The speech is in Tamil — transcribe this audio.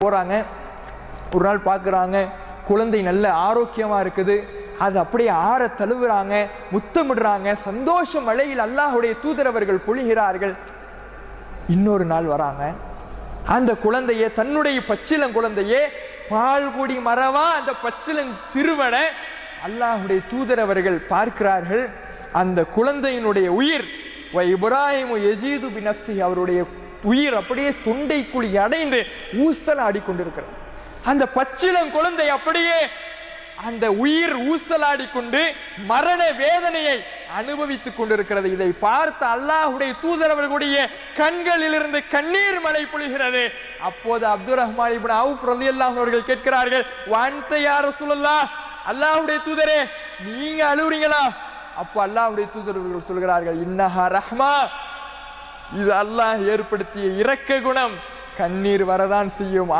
போறாங்க. ஒரு நாள் பார்க்குறாங்க, குழந்தை நல்ல ஆரோக்கியமா இருக்குது. அது அப்படியே ஆற தழுவுறாங்க, முத்தமிடுறாங்க. சந்தோஷ மழையில் அல்லாஹ்வுடைய தூதரவர்கள் பொழிகிறார்கள். இன்னொரு நாள் வராங்க, அந்த குழந்தையே, தன்னுடைய பச்சிளம் குழந்தையே, பால்குடி மறவா அந்த பச்சிளம் சிறுவனை அல்லாஹ்வுடைய தூதரவர்கள் பார்க்கிறார்கள். அந்த குழந்தையினுடைய உயிர் இப்ராஹிமு யஜீது பினஃப்ஸி, அவருடைய உயிர் அப்படியே தொண்டைக்குழி அடைந்து ஊசலாடி கொண்டிருக்கிறது. அந்த பச்சிளம் குழந்தை அப்படியே அந்த உயிர் ஊசலாடி கொண்டு மரண வேதனையை அனுபவித்துக் கொண்டிருக்கிறது. இதை பார்த்த அல்லாஹ்வுடைய தூதரவர்களுடைய கண்களிலிருந்து கண்ணீர் மழை பொழிகிறது. அப்போது அப்துர் ரஹ்மான் இப்னு அவுஃப் ரலியல்லாஹு அவர்கள் கேட்கிறார்கள், வஅன்த யா ரசூலல்லாஹ், அல்லாஹ்வுடைய தூதரே நீங்க அழுவுறீங்களா? அப்போ அல்லாஹ்வுடைய தூதரவர்கள் சொல்கிறார்கள், இன்னஹா ரஹ்மா, இது அல்லாஹ் ஏற்படுத்திய இரக்க குணம், கண்ணீர் வரதான் செய்யும்.